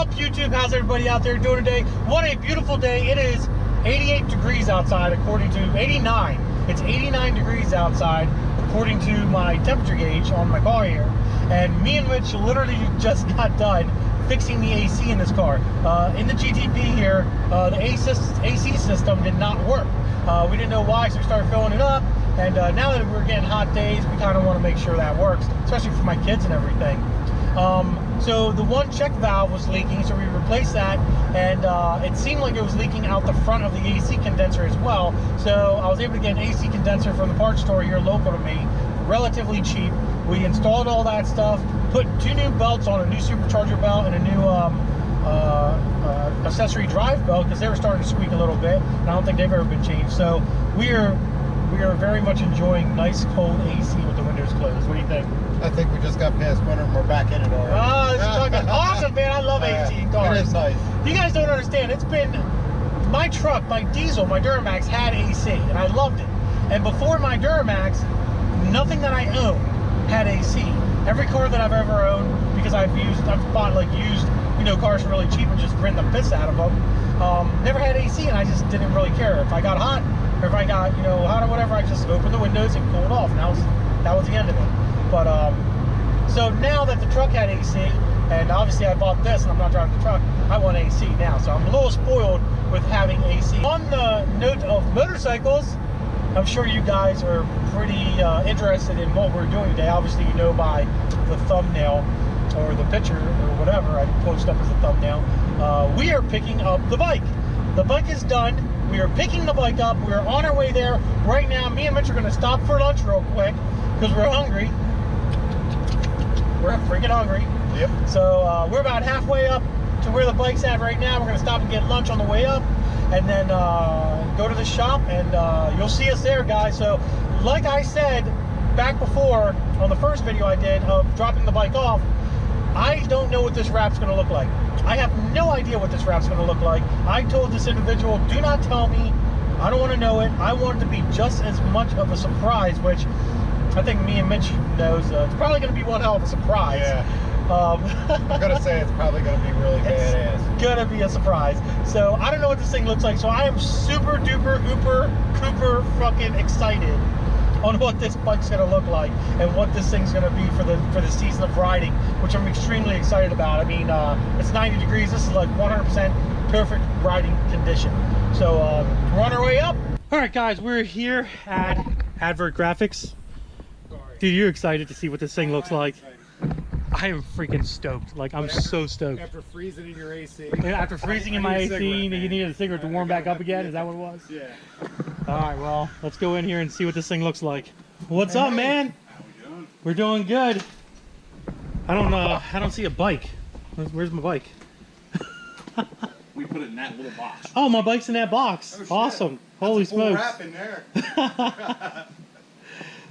up, YouTube? How's everybody out there doing today? What a beautiful day. It is 88 degrees outside, according to 89. It's 89 degrees outside, according to my temperature gauge on my car here. And me and Rich literally just got done fixing the AC in this car. In the GTP here, the AC system did not work. We didn't know why, so we started filling it up. And now that we're getting hot days, we kind of want to make sure that works, especially for my kids and everything. So the one check valve was leaking, so we replaced that, and it seemed like it was leaking out the front of the AC condenser as well. So I was able to get an AC condenser from the parts store here local to me, relatively cheap. We installed all that stuff, put 2 new belts on, a new supercharger belt and a new accessory drive belt, because they were starting to squeak a little bit, and I don't think they've ever been changed. So we are very much enjoying nice cold AC with the windows closed. What do you think? I think we just got past winter and we're back in it already. Oh, this is fucking awesome, man. I love AC cars. It is nice. You guys don't understand. It's been, my truck, my diesel, my Duramax had AC, and I loved it. And before my Duramax, nothing that I owned had AC. Every car that I've ever owned, because I've bought like used, cars for really cheap and just rin the piss out of them, never had AC, and I just didn't really care. If I got hot, or if I got, hot or whatever, I just opened the windows and cooled off, and that was the end of it. But, so now that the truck had AC, and obviously I bought this and I'm not driving the truck, I want AC now. So I'm a little spoiled with having AC. On the note of motorcycles, I'm sure you guys are pretty interested in what we're doing today. Obviously, you know by the thumbnail or the picture or whatever I posted up as a thumbnail. We are picking up the bike. The bike is done. We are picking the bike up. We're on our way there. Right now, me and Mitch are going to stop for lunch real quick because we're hungry. We're freaking hungry. Yep. So we're about halfway up to where the bike's at right now. We're going to stop and get lunch on the way up, and then go to the shop, and you'll see us there, guys. So like I said back before on the first video I did of dropping the bike off, I don't know what this wrap's going to look like. I have no idea what this wrap's going to look like. I told this individual, do not tell me. I don't want to know it. I want it to be just as much of a surprise, which I think me and Mitch knows. It's probably going to be one hell of a surprise. Yeah. I'm going to say it's probably going to be really badass. It's going to be a surprise. So I don't know what this thing looks like. So I am super duper, ooper, cooper fucking excited on what this bike's going to look like and what this thing's going to be for the season of riding, which I'm extremely excited about. I mean, it's 90 degrees. This is like 100% perfect riding condition. So we're on our way up. All right, guys, we're here at Advert Graphics. Dude, you're excited to see what this thing looks like. I am freaking stoked. Like, I'm so stoked. After freezing in your AC. After freezing in my AC, you needed a cigarette to warm back up again? Is that what it was? Yeah. All right, well, let's go in here and see what this thing looks like. What's up, man? How we doing? We're doing good. I don't see a bike. Where's my bike? We put it in that little box. Oh, my bike's in that box. Oh, awesome. Holy smokes. Wrap in there.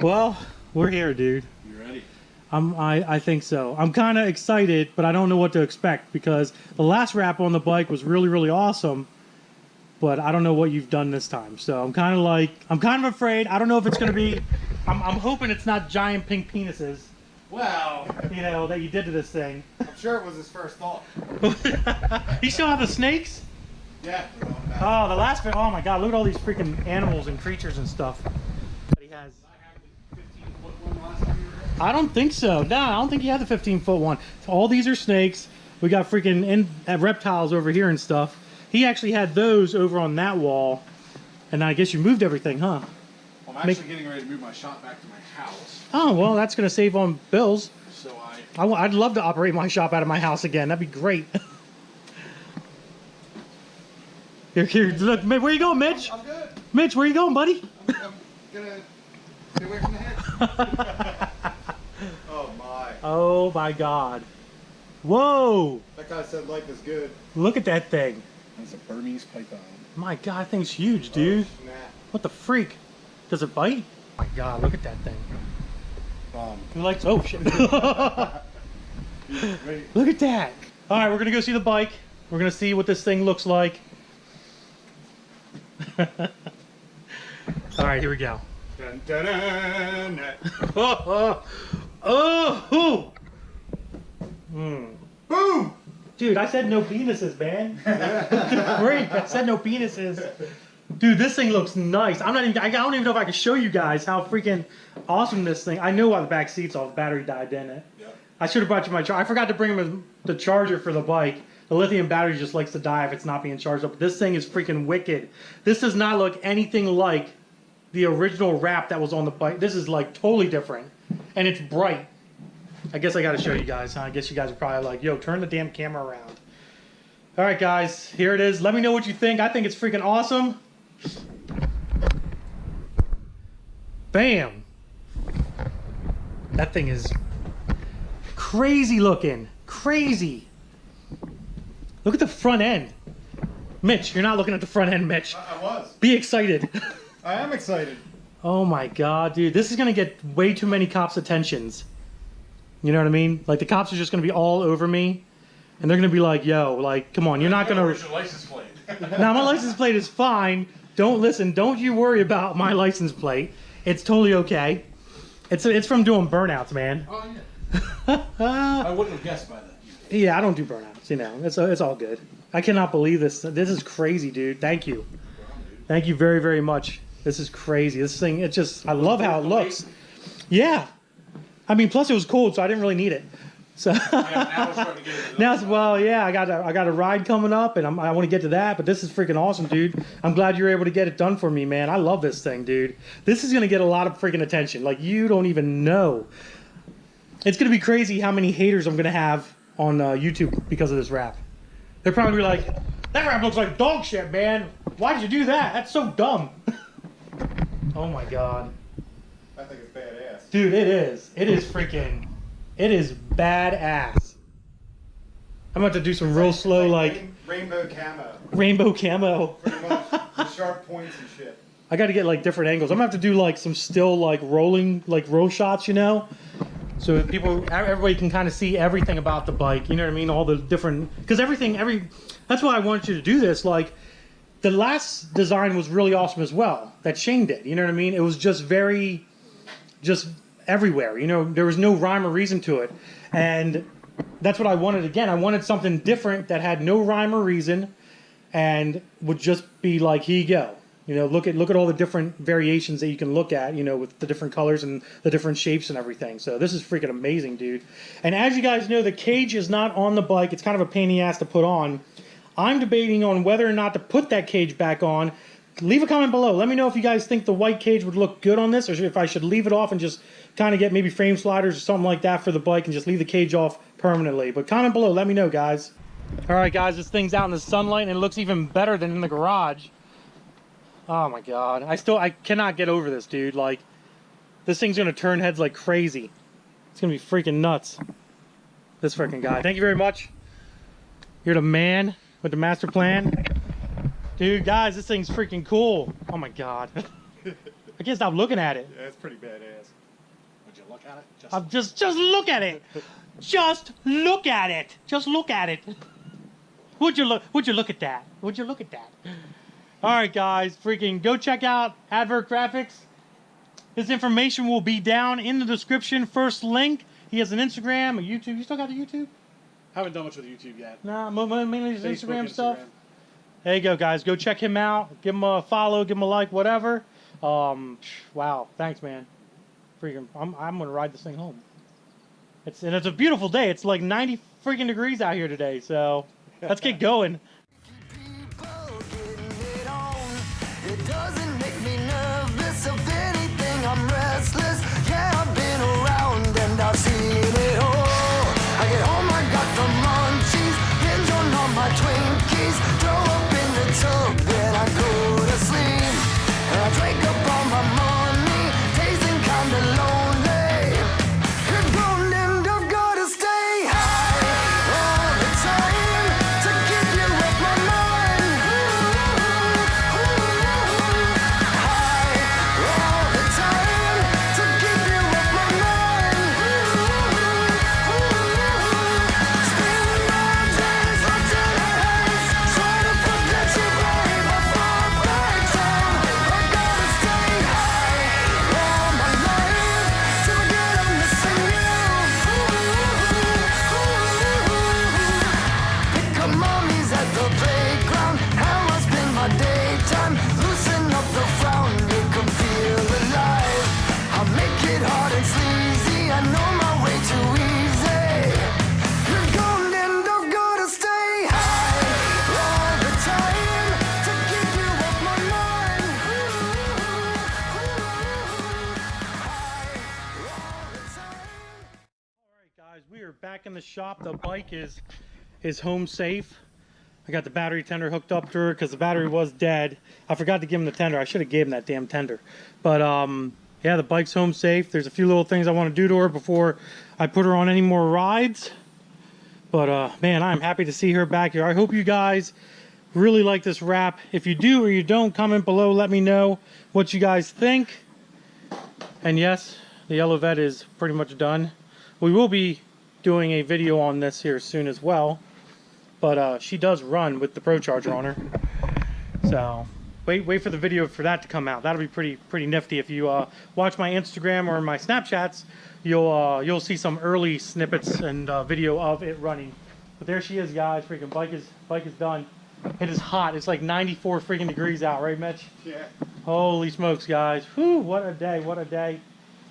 Well, we're here, dude. You ready? I think so. I'm kind of excited, but I don't know what to expect because the last wrap on the bike was really, really awesome, but I don't know what you've done this time. So I'm kind of afraid. I don't know if it's going to be, I'm hoping it's not giant pink penises, Well, that you did to this thing. I'm sure it was his first thought. You still have the snakes? Yeah. Oh, the last bit. Oh my God, look at all these freaking animals and creatures and stuff that he has. I don't think so. No, I don't think he had the 15-foot one. All these are snakes. We got freaking reptiles over here and stuff. He actually had those over on that wall. And I guess you moved everything, huh? Well, I'm actually getting ready to move my shop back to my house. Oh, well, that's going to save on bills. So I'd love to operate my shop out of my house again. That'd be great. Here, look, where you going, Mitch? I'm good. Mitch, where you going, buddy? I'm gonna stay away from the head. Oh my. Oh my God. Whoa. That guy said life is good. Look at that thing. That's a Burmese python. My God, that thing's huge, dude. Oh, snap. What the freak? Does it bite? Oh my God, look at that thing. He likes, oh shit. Look at that. All right, we're gonna go see the bike. We're gonna see what this thing looks like. All right, here we go. Dun, dun, dun, dun. Oh. Mm. Boom! Dude, I said no penises, man. Freak, I said no penises. Dude, this thing looks nice. I don't even know if I can show you guys how freaking awesome this thing. I know why the back seat's off. The battery died, didn't it? Yep. I should have brought you my charger. I forgot to bring him the charger for the bike. The lithium battery just likes to die if it's not being charged up. This thing is freaking wicked. This does not look anything like the original wrap that was on the bike. This is like totally different. And it's bright. I guess I got to show you guys, huh? I guess you guys are probably like, yo, turn the damn camera around. All right, guys, here it is. Let me know what you think. I think it's freaking awesome. Bam. That thing is crazy looking. Crazy. Look at the front end. Mitch, you're not looking at the front end, Mitch. I was. Be excited. I am excited. Oh my God, dude. This is going to get way too many cops' attentions. You know what I mean? Like, the cops are just going to be all over me. And they're going to be like, yo, like, come on, you're not going to... Where's your license plate? Now, my license plate is fine. Don't listen. Don't you worry about my license plate. It's totally okay. It's from doing burnouts, man. Oh, yeah. I wouldn't have guessed by that. Yeah, I don't do burnouts, you know. It's all good. I cannot believe this. This is crazy, dude. Thank you. Thank you very, very much. This is crazy. This thing, it just... I love how it looks. Yeah. I mean, plus it was cold, so I didn't really need it. So now it's, well, yeah, I got a ride coming up, and I want to get to that. But this is freaking awesome, dude. I'm glad you're able to get it done for me, man. I love this thing, dude. This is gonna get a lot of freaking attention. Like, you don't even know. It's gonna be crazy how many haters I'm gonna have on YouTube because of this wrap. They're probably like, that wrap looks like dog shit, man. Why did you do that? That's so dumb. Oh my God. I think it's badass. Dude, it is. It is freaking... It is badass. I'm about to do some real slow, like... Rainbow camo. Rainbow camo. Pretty much. With sharp points and shit. I got to get, like, different angles. I'm going to have to do, like, some still, like, rolling, like, roll shots, you know? So everybody can kind of see everything about the bike. You know what I mean? All the different... Because that's why I wanted you to do this. Like, the last design was really awesome as well. That Shane did. You know what I mean? It was just very... Just... everywhere, you know, there was no rhyme or reason to it, and that's what I wanted. Again, I wanted something different that had no rhyme or reason and would just be like, here you go, you know, look at all the different variations that you can look at, you know, with the different colors and the different shapes and everything. So this is freaking amazing, dude. And as you guys know, the cage is not on the bike. It's kind of a pain in the ass to put on. I'm debating on whether or not to put that cage back on. Leave a comment below. Let me know if you guys think the white cage would look good on this, or if I should leave it off and just kind of get maybe frame sliders or something like that for the bike and just leave the cage off permanently. But comment below. Let me know, guys. All right, guys. This thing's out in the sunlight, and it looks even better than in the garage. Oh, my God. I cannot get over this, dude. Like, this thing's going to turn heads like crazy. It's going to be freaking nuts. This freaking guy. Thank you very much. You're the man with the master plan. Dude, guys, this thing's freaking cool. Oh my God. I can't stop looking at it. Yeah, it's pretty badass. Would you look at it? Just look at it. Just look at it. Just look at it. Would you look at that? Would you look at that? All right, guys, freaking go check out Advert Graphics. His information will be down in the description. First link. He has an Instagram, a YouTube. You still got the YouTube? Haven't done much with YouTube yet. Nah, mainly his Facebook, Instagram stuff. There you go, guys. Go check him out. Give him a follow. Give him a like. Whatever. Wow. Thanks, man. Freaking. I'm gonna ride this thing home. It's a beautiful day. It's like 90 freaking degrees out here today. So let's get going. It doesn't make me nervous. If anything, I'm restless. Yeah, I've been around and I've seen it all. I get home, I got the munchies. Binge on my Twinkies. Throw up in the tub, then I go to sleep. And I drink up all my money, tasting kinda lonely. And grown and I've gotta stay high all the time to keep you up I know my way too easy. The golden dog gotta stay high all the time to keep you off my mind. Alright guys, we are back in the shop. The bike is home safe. I got the battery tender hooked up to her because the battery was dead. I forgot to give him the tender. I should have gave him that damn tender. But yeah, the bike's home safe. There's a few little things I want to do to her before I put her on any more rides. But man, I'm happy to see her back here. I hope you guys really like this wrap. If you do or you don't, comment below. Let me know what you guys think. And yes, the yellow vet is pretty much done. We will be doing a video on this here soon as well. But she does run with the Pro Charger on her. So wait for the video for that to come out. That'll be pretty nifty. If you watch my Instagram or my Snapchats, you'll see some early snippets and video of it running. But there she is, guys. Freaking bike is done. It is hot. It's like 94 freaking degrees out, right, Mitch? Yeah. Holy smokes, guys. Whew, what a day, what a day.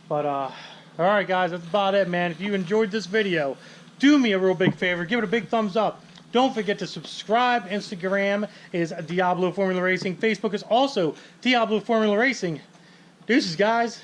But all right, guys, that's about it, man. If you enjoyed this video, do me a real big favor. Give it a big thumbs up. Don't forget to subscribe. Instagram is Diablo Formula Racing. Facebook is also Diablo Formula Racing. Deuces, guys.